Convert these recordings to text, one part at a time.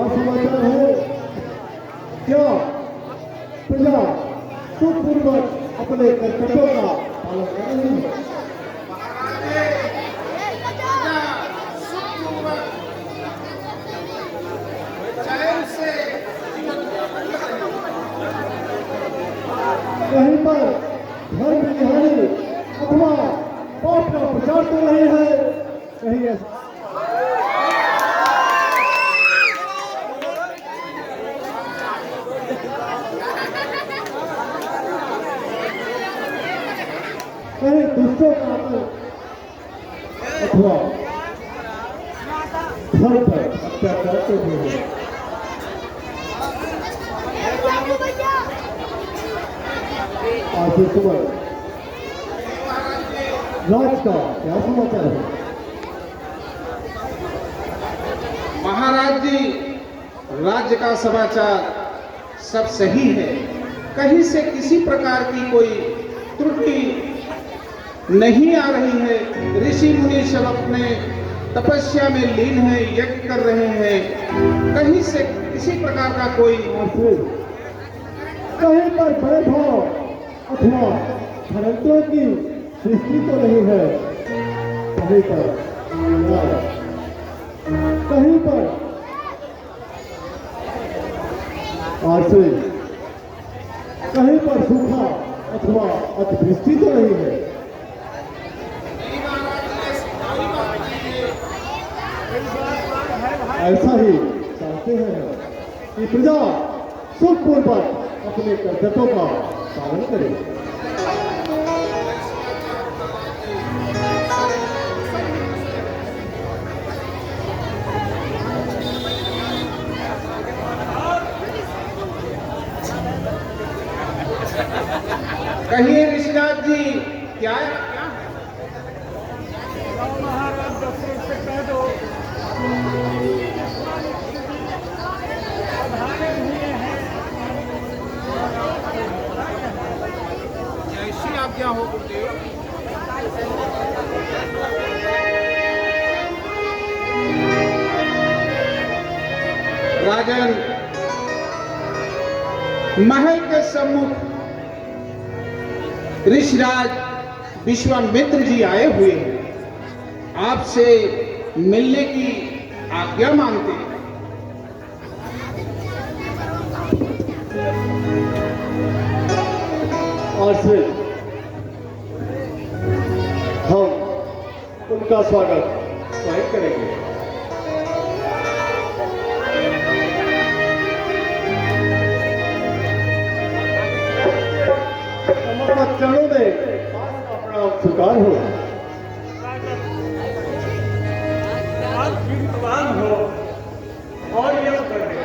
समाचार है? क्या प्रजा सुखपूर्वक अपने कर्तव्यों का पालन कर रही है? कहीं पर धर्म विहारी अथवा पाप का प्रचार तो नहीं है? कहीं ऐसा कहीं दुष्टों का आतंक अथवा धर्म पर अत्याचार तो नहीं है? आज सुबह राज का क्या समाचार है? महाराज जी, राज्य का समाचार सब सही है। कहीं से किसी प्रकार की कोई त्रुटि नहीं आ रही है। ऋषि मुनि सब अपने तपस्या में लीन है, यज्ञ कर रहे हैं। कहीं से किसी प्रकार का कोई कहीं पर वैभव अथवा धनंतरों की सृष्टि तो नहीं है? कहीं पर कहीं पर आश्रय, कहीं पर सूखा अथवा अतिवृष्टि तो नहीं है? ऐसा ही चाहते हैं कि प्रजा सुखपूर्वक अपने कर्तव्यों का पालन करे। कहिए ऋषिराज जी, क्या महाराज दशरथ से कह दो ऐसी आज्ञा हो गुरुदेव। राजन, महल के सम्मुख ऋषिराज विश्वामित्र जी आए हुए हैं। आपसे मिलने की आज्ञा मांगते हैं। और से हम उनका स्वागत स्वयं करेंगे। हमारा चरणों में प्रणाम स्वीकार हो। आप कीर्तवान हो और यह करें।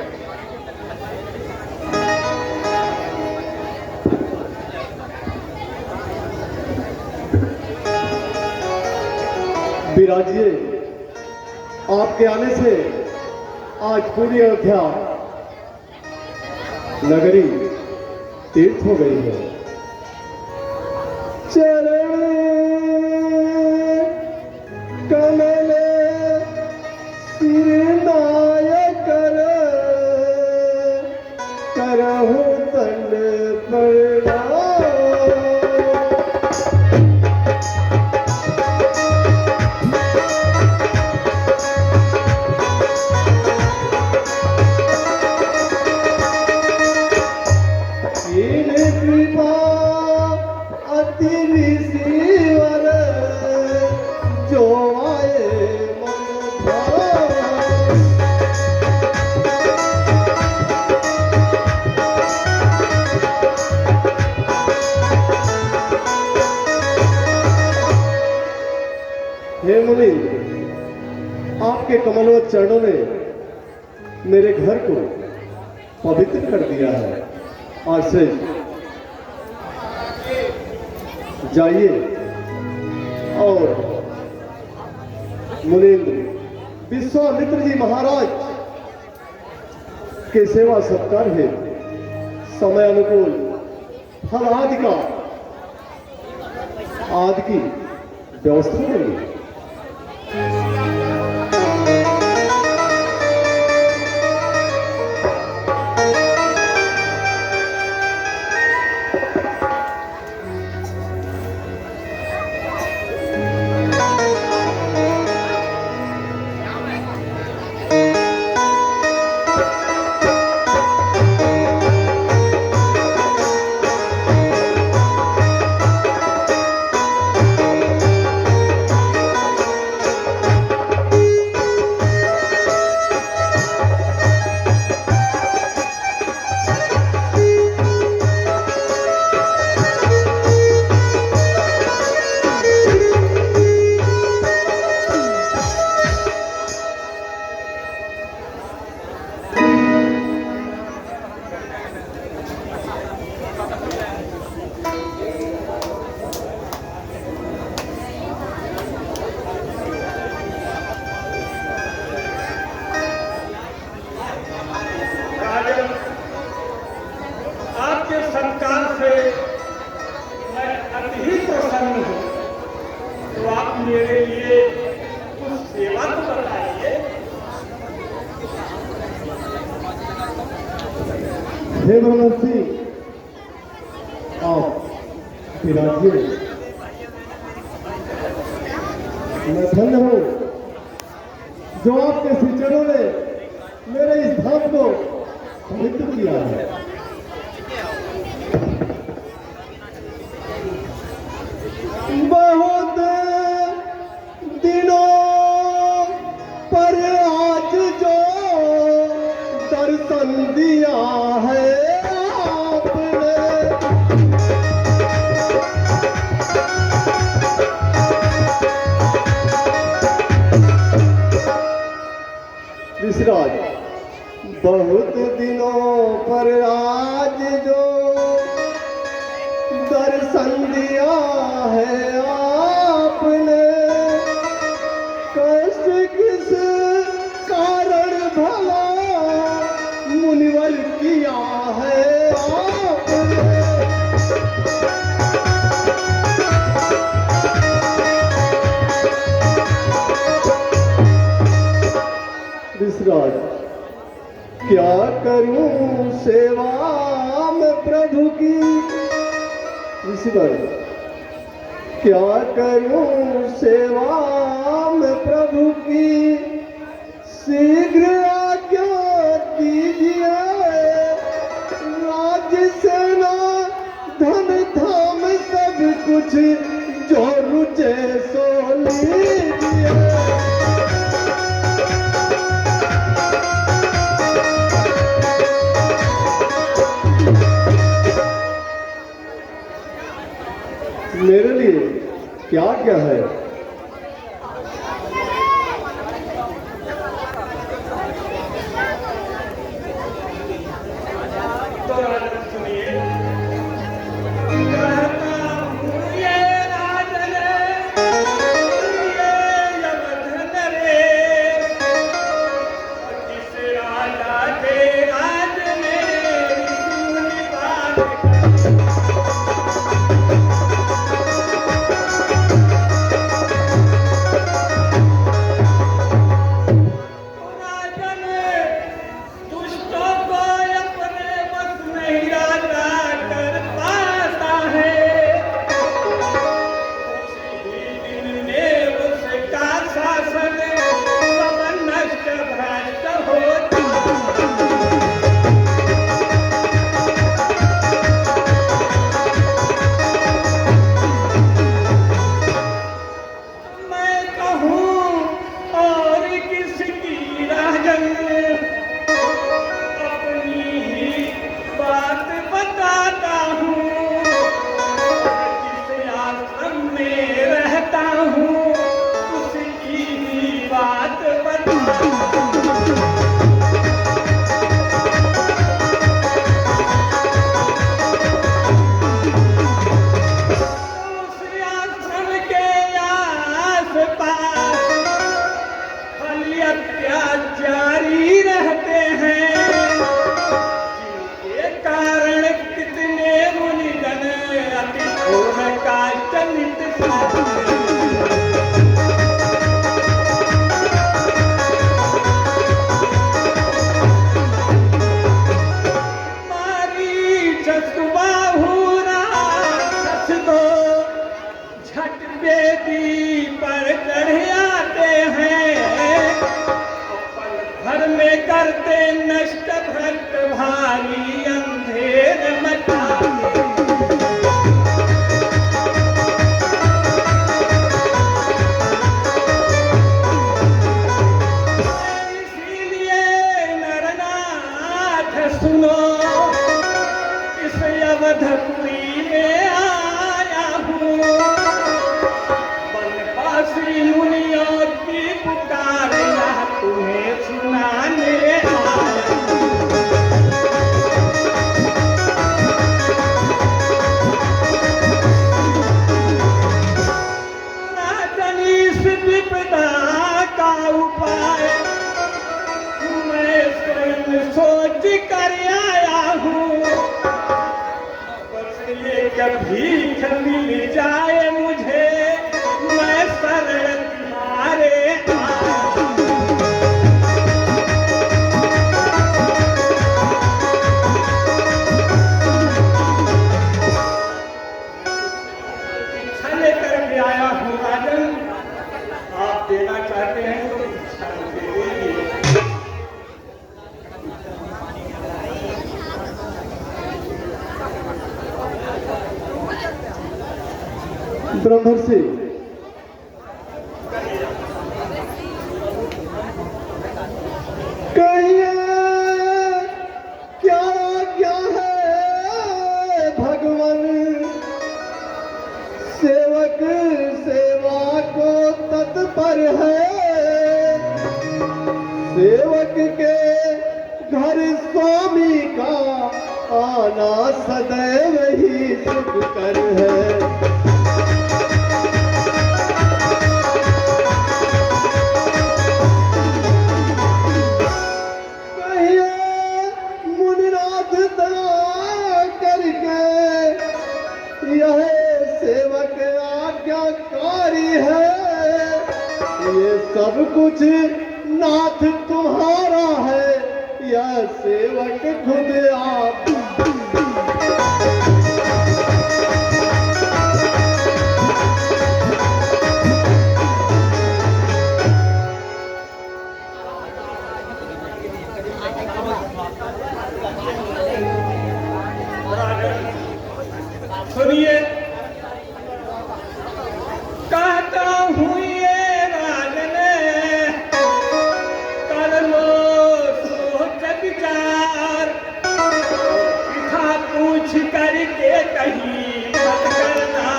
विराजिए, आपके आने से आज पूरी अयोध्या नगरी तीर्थ हो गई है। चरण कमल सिरनाय कर करहु तन प्रणाम। कृपा अति ऋषिवर जो आए मन भाव। हे मुनि, आपके कमलवत चरणों ने मेरे घर को पवित्र कर दिया है। आज से जाइए और मुनीन्द्र विश्वामित्र जी महाराज के सेवा सत्कार है समय अनुकूल फल आदि की व्यवस्था करिए। देवरमसी आप विराजिए। मैं धन्य हूँ जो आपके सिचरों ने मेरे इस धाम को पवित्र किया है। बहुत दिनों पर आज जो दर्शन दिया है आपने, ऋषिराज, बहुत दिनों पर आज जो दर्शन दिया है आपने, कष्ट किस कारण भला मुनिवर किया है आपने। ऋषिराज, क्या करूं सेवा में प्रभु की। ऋषिवर, क्या करूं सेवा में प्रभु की, शीघ्र आज्ञा दीजिए। राज्य सेना धन धाम सब कुछ जो रुचे सो लीजिए। मेरे लिए क्या क्या है। तो राजन सुनिए, कहता हूँ ये राजन, ये यमधन रे, किस राजा के राज में सुनी बात। अत्याचारी रहते हैं, जिनके कारण कितने मुनिजन अति घोर का चलित मारी जसुबाहूरा दस दो झट बेदी पर चढ़ आते हैं, घर में करते नष्ट भ्रष्ट भारी अंधेर मचाते। इसीलिए नरनाथ सुनो, इस अवधपुरी में आया हूँ, वनवासी मुनियों की पुकार यह तुम्हें सुनाने आया। राजन इस विपदा का उपाय मैं स्वयं सोच कर आया हूँ, बस ये कभी मिल जाए मुझे, मैं शरण तुम्हारे आया। ब्रह्मर्षि, कहिए क्या क्या है भगवान, सेवक सेवा को तत्पर है, सेवक के घर स्वामी का आना सदैव ही शुभ कर है। यह सेवक आज्ञाकारी है, ये सब कुछ नाथ तुम्हारा है, यह सेवक खुद आप। सुनिए, कहता हूँ ये राजन, कर लो सोच विचार, लिखा पूछ करके कहीं मत करना।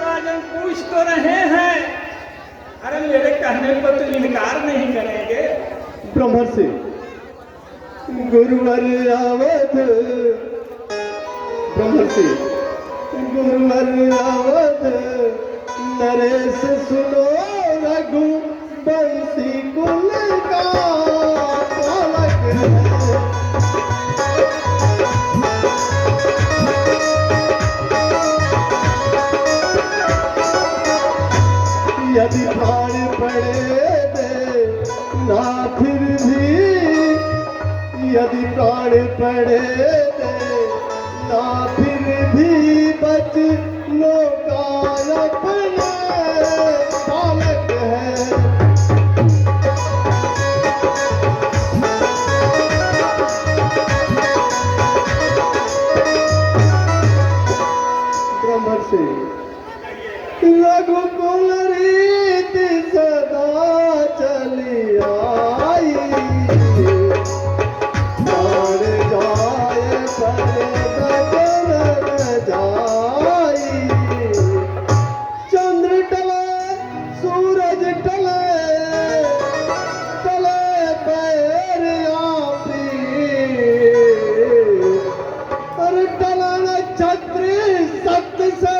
राजन पूछ तो रहे हैं, अरे मेरे कहने पर तो इनकार नहीं करेंगे। ब्रह्मर्षि, गुरुवर आवत, ब्रह्मर्षि गुरुवर आवत, नरेश सुनो रघु बंसी कुल का पालक है। यदि प्राण पड़े दे ना फिर भी, यदि प्राण पड़े दे ना फिर भी, बच लो का अपने बालक है। ब्रह्मर्षि, रघुकुल रीति सदा चली आई, प्राण जाए पर बदन न जाई, चंद्र टले सूरज टले, टले पैर आपी, और टला नक्षत्र सत्य से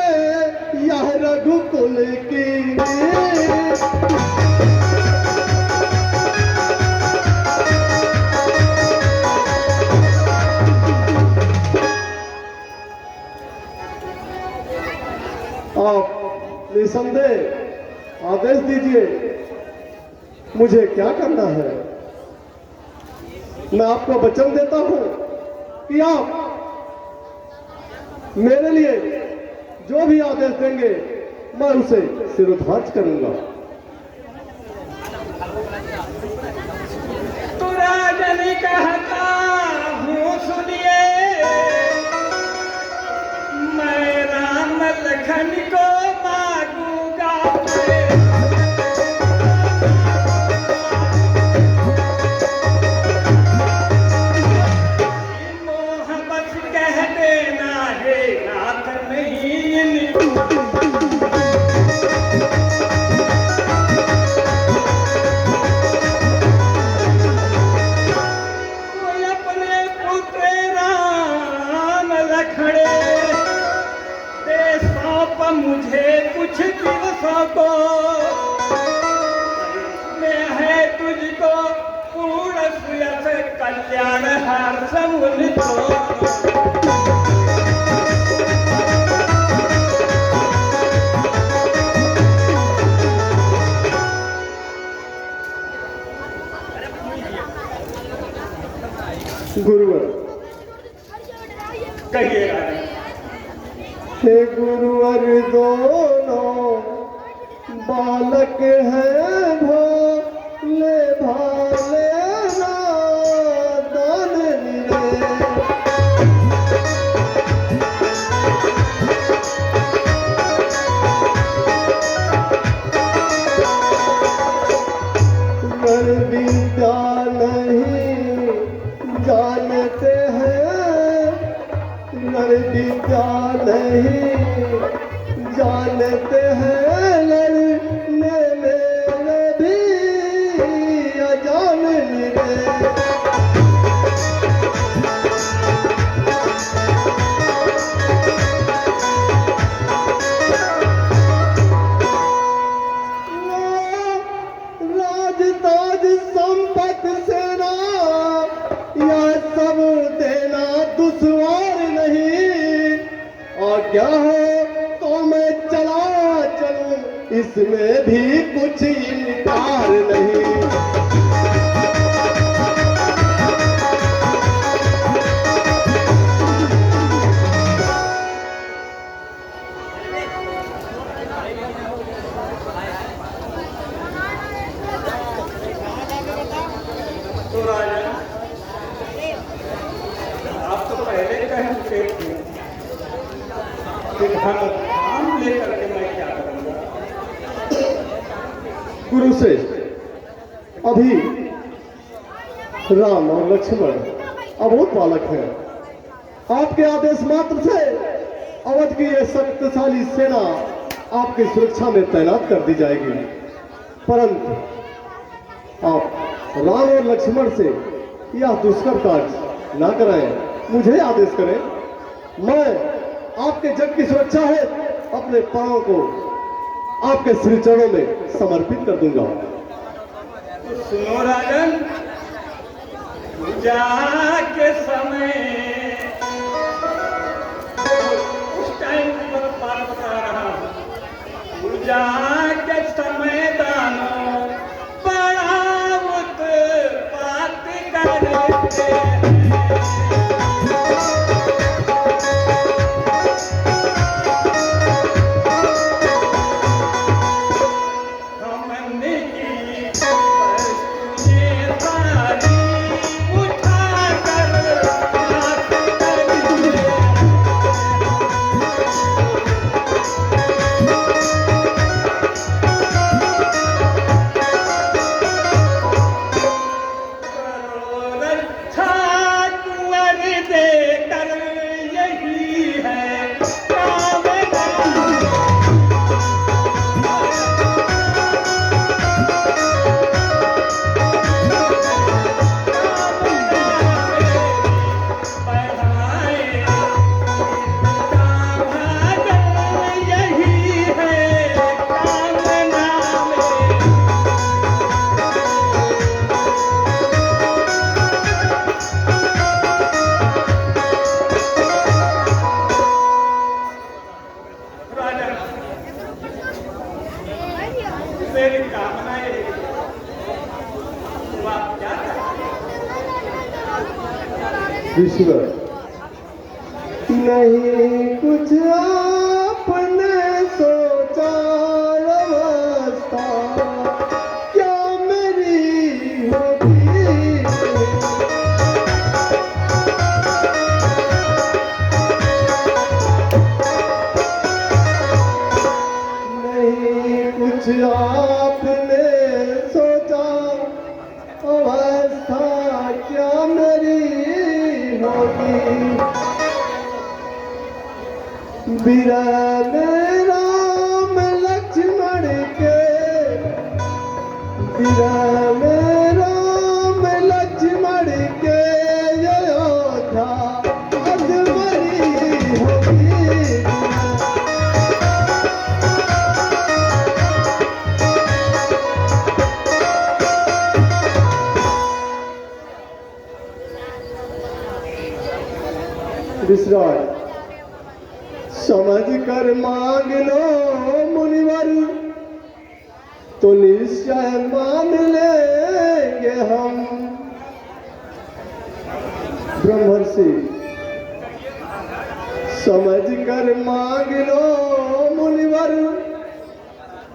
यह रघुकुल की। आप निसंदेह आदेश दीजिए, मुझे क्या करना है। मैं आपको वचन देता हूं कि आप मेरे लिए जो भी आदेश देंगे मैं उसे सिरोधार्य करूंगा। तो राजन कहता हूँ सुनिए, मैं राम लखन को मांगूंगा, मोहब्बत कह देना है नाथ नहीं इनको। मुझे कुछ दिवसों को मैं है तुझको पूर्ण सुयस कल्याण हर समुद्र को। गुरुवर, कहिए हे गुरुवर, दोनों बालक हैं भोले भाले ना हैं लड़ने मेरे भी अजान निरे। राज ताज संपत सेना यह सब देना दुश्वार नहीं। आज्ञा हो तो मैं चला चलूं, इसमें भी कुछ इनकार नहीं। तो राजा, आप तो पहले कह चुके थे कि धाम लेकर के मैं क्या करूंगा। गुरु से अभी राम और लक्ष्मण अबोध बालक हैं। आपके आदेश मात्र से अवध की यह शक्तिशाली सेना आपकी सुरक्षा में तैनात कर दी जाएगी। परंतु आप राम और लक्ष्मण से यह दुष्कर कार्य ना कराएं, मुझे आदेश करें। मैं आपके जग की सुरक्षा है अपने पांव को आपके श्री चरणों में समर्पित कर दूंगा। तो सुनो राजन, पूजा के समय उस टाइम की बात बता रहा हूँ। पूजा के समय दानो बड़ा उत्पात करते हैं। हमने की वस्तुएं सारी उठाकर हाथ करिए। करो रक्षा कुंवर देकर, यही है कामना। मेरी कामनाएं तो आप क्या ईश्वर नहीं कुछ आपने सोचा, अवस्था क्या मेरी होगी। नहीं कुछ आपने सोचा, अवस्था क्या मेरी होगी। विरह में राम लक्ष्मण के, विरह में राम लक्ष्मण के अयोध्या अधमरी होगी। विश्राम समझ कर मांग लो मुनिवर, तो निश्चय मान लेंगे हम। ब्रह्मर्षि समझ कर मांग लो मुनिवर,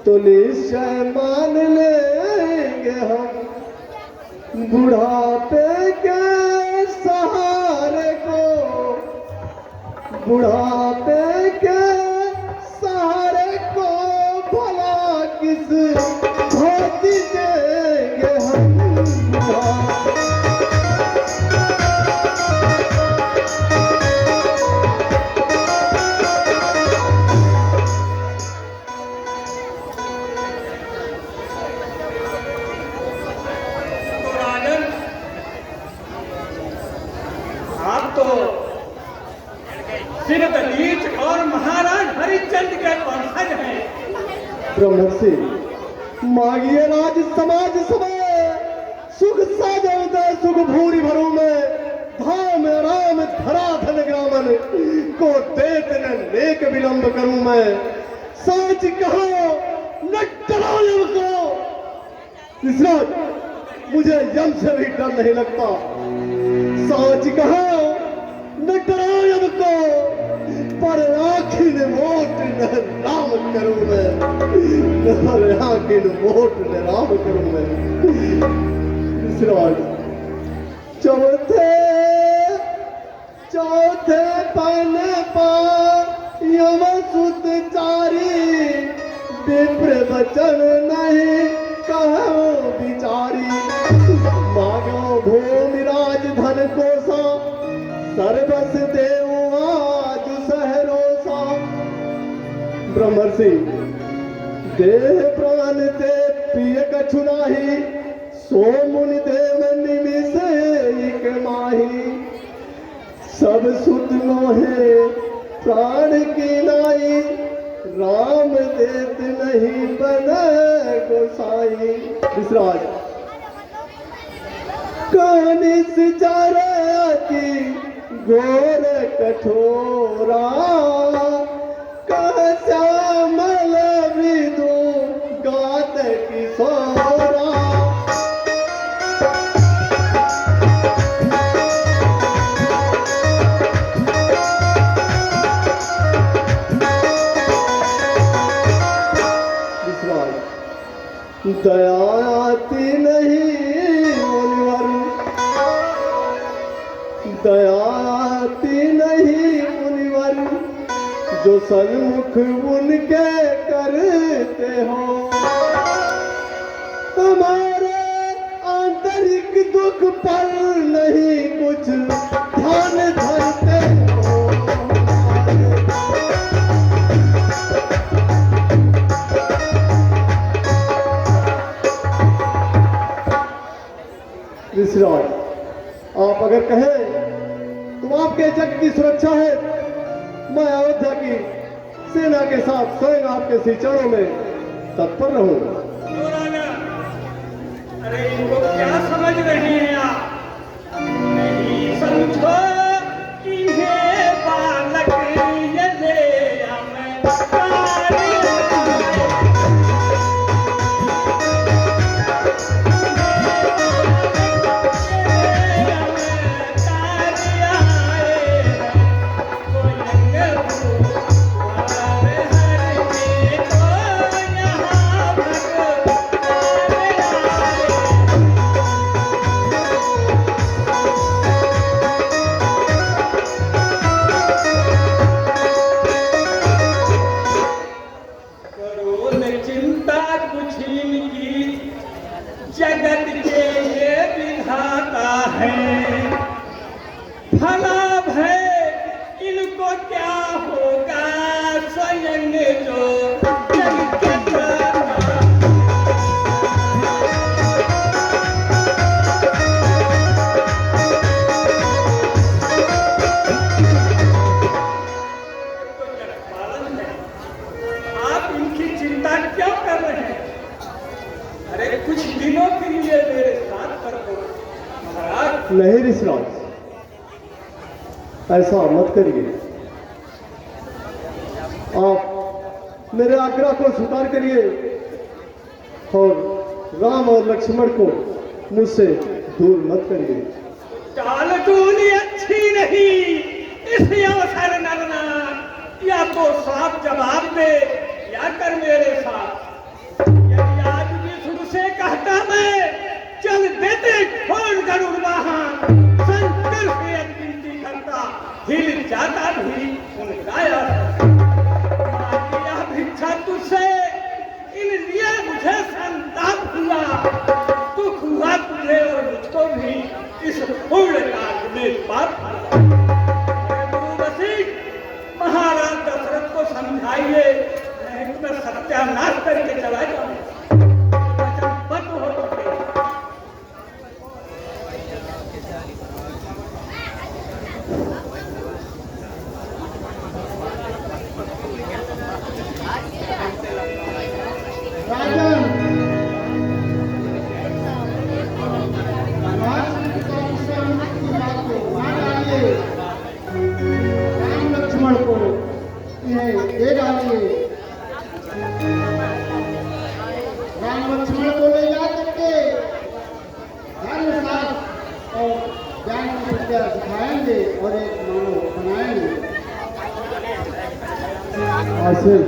तो निश्चय मान लेंगे हम। बुढ़ापे के सहारे को, बुढ़ापे के सहारे को भला किस भांति देंगे हम। ब्रह्मर्षि मांगिए राज समाज समय, सुख साजोदय सुख भूरि भरू में, धाम राम धरा धन ग्रामन को देत न नेक विलंब करूं मैं। साच कहो न डराओ यम को, विश्राज मुझे यम से भी डर नहीं लगता। साच कहो न डराओ यम को, पर आखिर मोट न राम करूं मैं, पर आखिर मोट न राम करूं मैं। विश्राज चौथे पन पा यम सुत चारी, विप्र वचन नहीं कहो बिचारी। मांगो भूमि राज धन कोसा, सर्वस देव आज सहरोसा। ब्रह्मर्षि देह प्राण ते प्रिय कछु नाही, सो मुनि देव निमिष एक माही। सब सुत मोहे प्राण की नाई, राम देत नहीं बने गोसाई। विश्राज कहानी सिचारती घोर कठोरा, कह श्यामल विदु गात किशोरा। दया आती नहीं मुनिवर, दया आती नहीं मुनिवर, जो सन्मुख उनके करते हो। हमारे आंतरिक दुख पर नहीं कुछ ध्यान धरते हो। विश्राज आप अगर कहें तो आपके जग की सुरक्षा है, मैं अयोध्या की सेना के साथ स्वयं आपके श्री चरणों में तत्पर रहूंगा। राजा, अरे इनको क्या समझ रहे हैं आप? नहीं समझो इन्हें बालक ये ले हमें कार्य। जगत के ये विधाता है, भला भय इनको क्या होगा स्वयं जो जग के दाता। आप इनकी चिंता क्यों कर रहे हैं? अरे कुछ दिनों के लिए मेरे साथ कर दो महाराज। नहीं ऋषिराज, ऐसा मत करिए। आप मेरे आग्रह को स्वीकार करिए और राम और लक्ष्मण को मुझसे दूर मत करिए। चाल टूली अच्छी नहीं, इस अवसर नरनाथ या तो साफ जवाब दे या कर मेरे साथ। यदि आज भी से कहता मैं चल देते खोल गरुड़ वाहन, शंकर से विनती करता हिल जाता भी उनका यह भिक्षा तुझसे इसलिए मुझे संताप हुआ, दुख हुआ तुझे और मुझको भी इस पूर्ण काल में पाप हुआ। गुरु वशिष्ठ महाराज दशरथ को समझाइए, मैं तुम्हें सत्यानाश करके चला जाऊं। राजन की बात को मान डालिए, राम लक्ष्मण को इन्हें दे डालिए। राम लक्ष्मण को ले जा करके धर्म शास्त्र और ज्ञान की विद्या सिखाएंगे और एक मानव बनाएंगे। आसिफ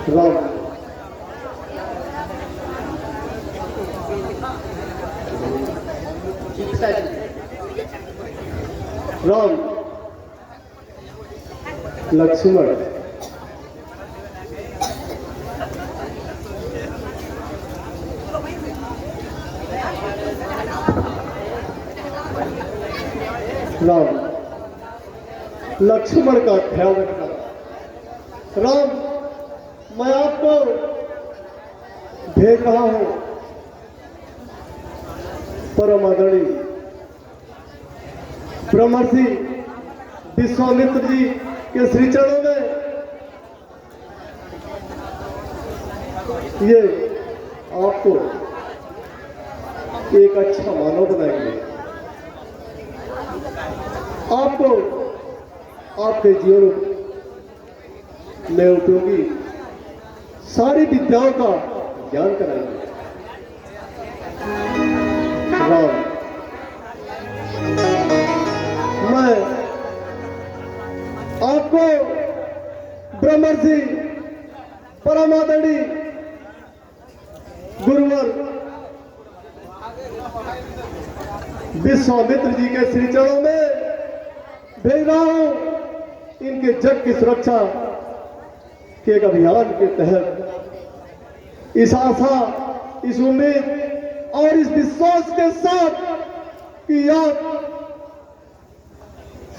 राम राम लक्ष्मण राम लक्ष्मण का ख्याल रखना। राम मैं आपको देख रहा हूं, परम आदरणीय ब्रह्मर्षि विश्वामित्र जी के श्री चरणों में ये आपको एक अच्छा मानव बनाएंगे, आपको आपके जीवन में उपयोगी सारी विद्याओं का ज्ञान कराएंगे। राम मैं आपको ब्रह्मर्षि परमादरणीय गुरुवर विश्वामित्र जी के श्री चरणों में भेज रहा हूं। इनके जग की सुरक्षा के एक अभियान के तहत इस आशा, इस उम्मीद और इस विश्वास के साथ कि आप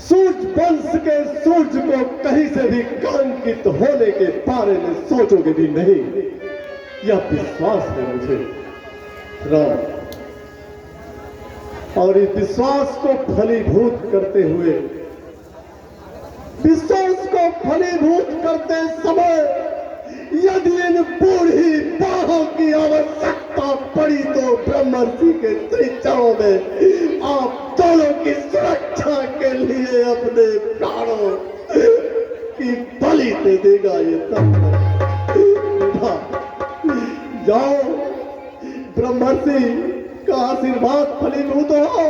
सूर्य वंश के सूर्य को कहीं से भी कलंकित होने के बारे में सोचोगे भी नहीं, यह विश्वास है मुझे राम। और इस विश्वास को फलीभूत करते हुए, विश्वास को फलीभूत करते समय यदि इन बूढ़ी बाहों की आवश्यकता पड़ी तो ब्रह्मर्षि के त्रिचरणों में आप दोनों की सुरक्षा के लिए अपने प्राणों की बलि दे देगा। ये तब जाओ, ब्रह्मर्षि का आशीर्वाद फलीभूत हो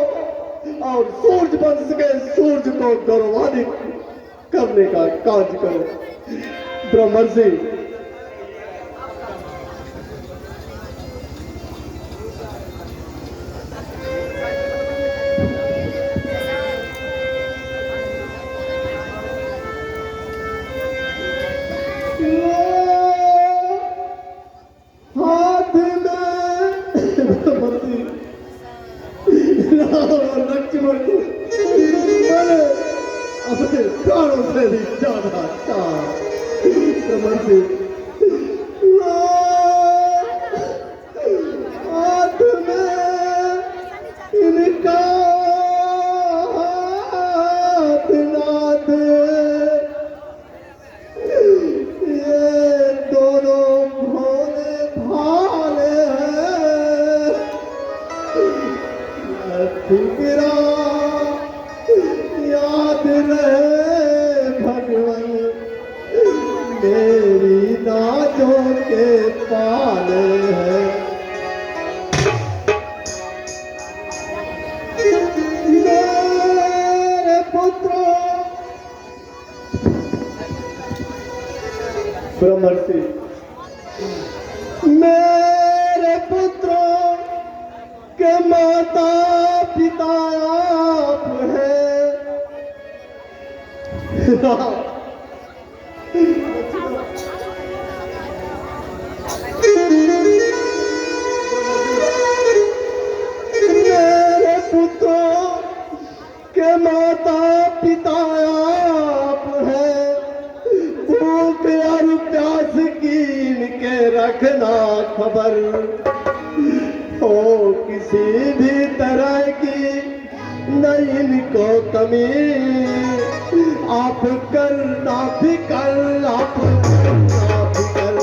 और सूर्य वंश के सूर्य को गौरवान्वित करने का कार्य करो। ब्रह्मर्षि हाथ में लक्ष्मण को अपने प्राणों से भी ज्यादा ब्रह्मर्षि हाथ में इनका रहे भगवान मेरी नाजों के पाले हैं। मेरे पुत्रों ब्रह्मर्षि, मेरे पुत्रों के माता पिता आप हैं। मेरे पुत्रों के माता पिता आप हैं। भूख और प्यास कीन के रखना खबर हो, किसी भी तरह की नहीं इनको कमी। आप करना फिकर, आप करना फिकर।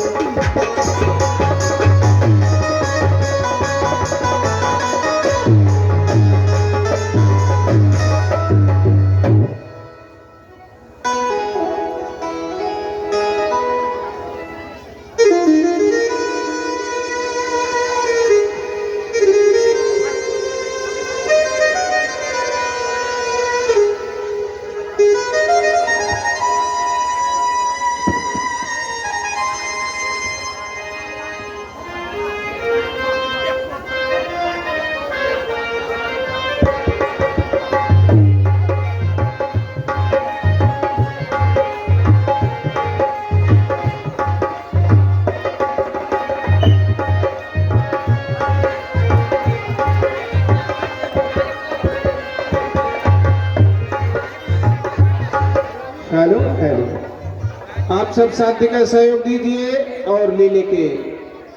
हेलो हेलो, आप सब साथी का सहयोग दीजिए और लीले के